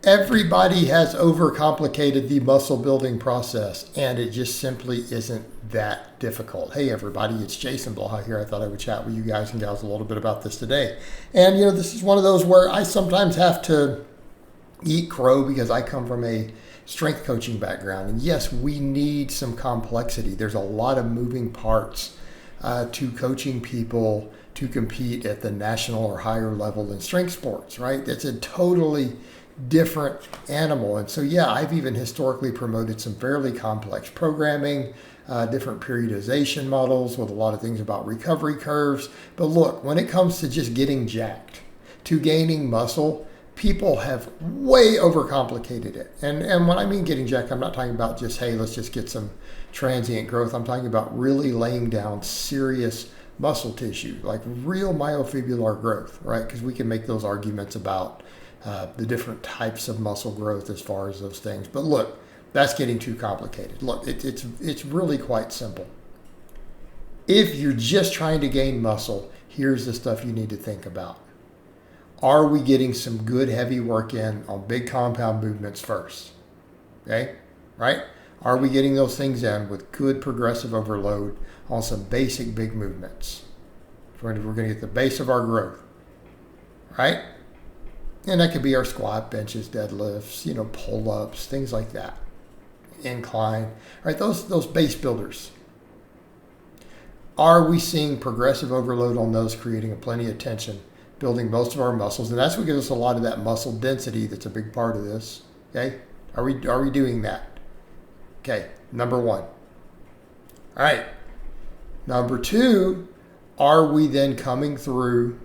Everybody has overcomplicated the muscle building process, and it just simply isn't that difficult. Hey everybody, it's Jason Blaha here. I thought I would chat with you guys and gals a little bit about this today. And this is one of those where I sometimes have to eat crow because I come from a strength coaching background. And yes, we need some complexity. There's a lot of moving parts to coaching people to compete at the national or higher level in strength sports, right? It's a totally different animal. And so, yeah, I've even historically promoted some fairly complex programming, different periodization models with a lot of things about recovery curves. But look, when it comes to just getting jacked, to gaining muscle, people have way overcomplicated it. And when I mean getting jacked, I'm not talking about just, hey, let's just get some transient growth. I'm talking about really laying down serious muscle tissue, like real myofibrillar growth, right? Because we can make those arguments about the different types of muscle growth as far as those things. But look, that's getting too complicated. Look, it's really quite simple. If you're just trying to gain muscle, here's the stuff you need to think about. Are we getting some good heavy work in on big compound movements first? Okay, right? Are we getting those things in with good progressive overload on some basic big movements? We're going to get the base of our growth, right? And that could be our squat, benches, deadlifts, pull-ups, things like that. Incline, right? Those base builders. Are we seeing progressive overload on those, creating a plenty of tension, building most of our muscles? And that's what gives us a lot of that muscle density that's a big part of this. Okay? Are we doing that? Okay, number one. All right. Number two, are we then coming through,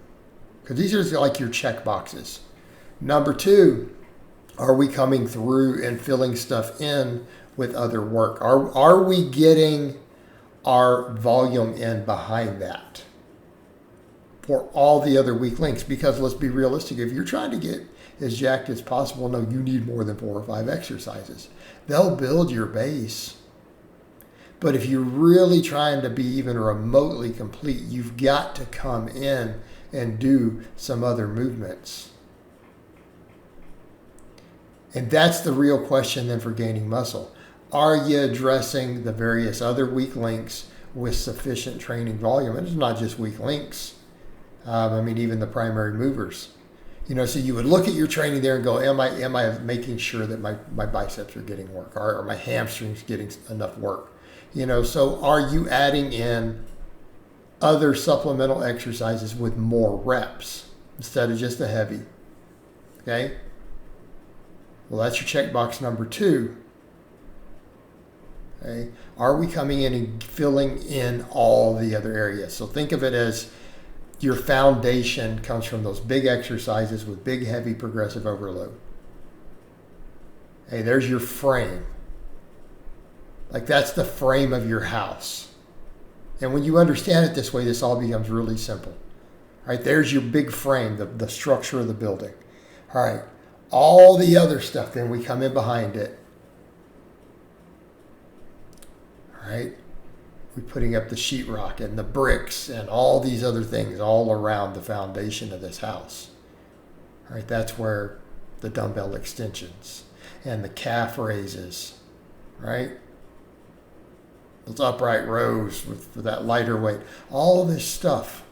because these are like your check boxes. Number two, are we coming through and filling stuff in with other work? Are we getting our volume in behind that for all the other weak links? Because let's be realistic, if you're trying to get as jacked as possible, no, you need more than 4 or 5 exercises. They'll build your base. But if you're really trying to be even remotely complete, you've got to come in and do some other movements. And that's the real question then for gaining muscle. Are you addressing the various other weak links with sufficient training volume? And it's not just weak links. Even the primary movers. So you would look at your training there and go, am I making sure that my biceps are getting work? Or my hamstrings getting enough work? So are you adding in other supplemental exercises with more reps instead of just the heavy? Okay? Well, that's your checkbox number 2. Okay? Are we coming in and filling in all the other areas? So think of it as your foundation comes from those big exercises with big, heavy, progressive overload. Hey, there's your frame. Like that's the frame of your house. And when you understand it this way, this all becomes really simple. All right, there's your big frame, the structure of the building. All right, all the other stuff, then we come in behind it. All right, we're putting up the sheetrock and the bricks and all these other things all around the foundation of this house. All right, that's where the dumbbell extensions and the calf raises, right? Those upright rows with that lighter weight, all this stuff.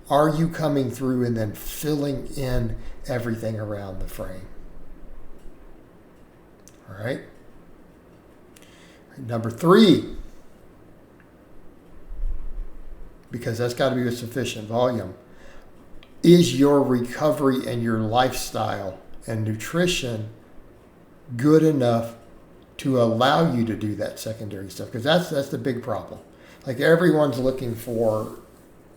Are you coming through and then filling in everything around the frame? All right. Number 3, because that's got to be with sufficient volume, is your recovery and your lifestyle and nutrition good enough to allow you to do that secondary stuff? Because that's the big problem. Like everyone's looking for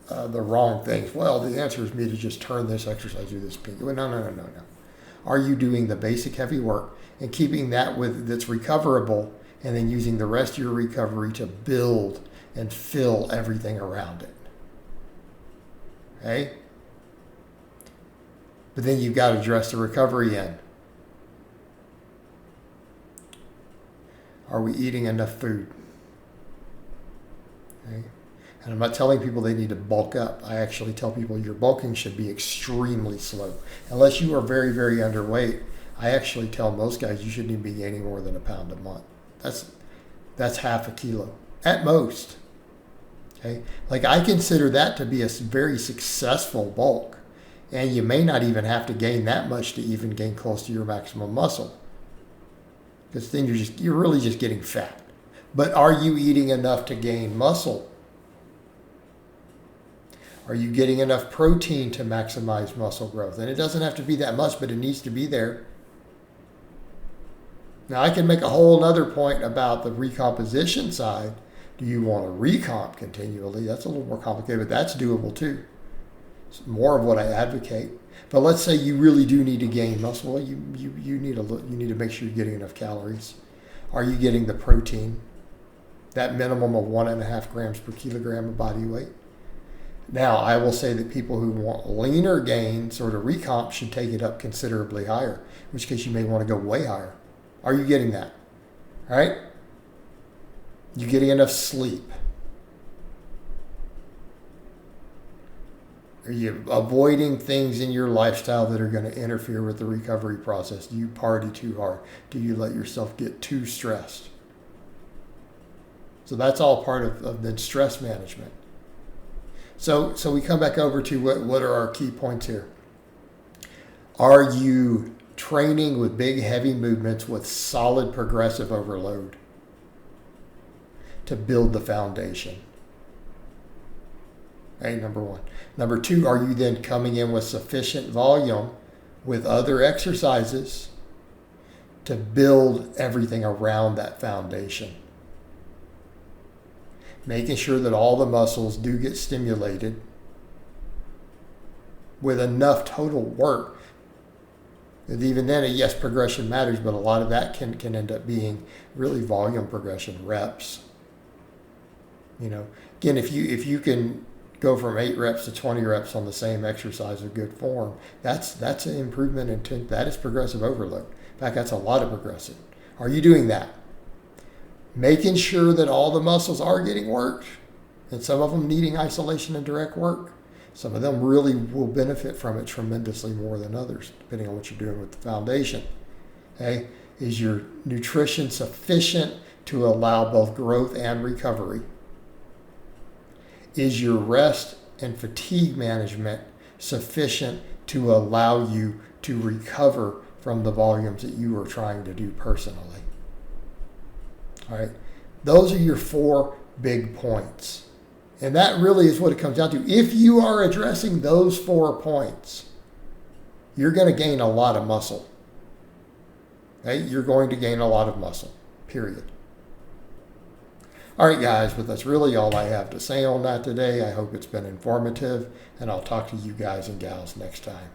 the wrong things. Well, the answer is me to just turn this exercise, do this peak. Well, no. Are you doing the basic heavy work and keeping that that's recoverable, and then using the rest of your recovery to build and fill everything around it? Okay? But then you've got to address the recovery end. Are we eating enough food? Okay? And I'm not telling people they need to bulk up. I actually tell people your bulking should be extremely slow. Unless you are very, very underweight, I actually tell most guys you shouldn't even be gaining more than a pound a month. That's half a kilo at most. Okay, like I consider that to be a very successful bulk, and you may not even have to gain that much to even gain close to your maximum muscle, because then you're really just getting fat. But are you eating enough to gain muscle? Are you getting enough protein to maximize muscle growth? And it doesn't have to be that much, but it needs to be there. Now, I can make a whole other point about the recomposition side. Do you want to recomp continually? That's a little more complicated, but that's doable too. It's more of what I advocate. But let's say you really do need to gain muscle. Well, you need to make sure you're getting enough calories. Are you getting the protein? That minimum of 1.5 grams per kilogram of body weight. Now, I will say that people who want leaner gain, sort of recomp, should take it up considerably higher, in which case you may want to go way higher. Are you getting that? All right? You getting enough sleep? Are you avoiding things in your lifestyle that are going to interfere with the recovery process? Do you party too hard? Do you let yourself get too stressed? So that's all part of the stress management. So we come back over to what are our key points here. Are you training with big, heavy movements with solid progressive overload to build the foundation? Okay, number one. Number two, are you then coming in with sufficient volume with other exercises to build everything around that foundation? Making sure that all the muscles do get stimulated with enough total work. And even then, yes, progression matters, but a lot of that can end up being really volume progression, reps. Again, if you can go from 8 reps to 20 reps on the same exercise of good form, that's an improvement that is progressive overload. In fact, that's a lot of progressive. Are you doing that? Making sure that all the muscles are getting worked, and some of them needing isolation and direct work. Some of them really will benefit from it tremendously more than others, depending on what you're doing with the foundation. Okay? Is your nutrition sufficient to allow both growth and recovery? Is your rest and fatigue management sufficient to allow you to recover from the volumes that you are trying to do personally? All right, those are your 4 big points. And that really is what it comes down to. If you are addressing those 4 points, you're going to gain a lot of muscle. Okay? You're going to gain a lot of muscle, period. All right, guys, but that's really all I have to say on that today. I hope it's been informative, and I'll talk to you guys and gals next time.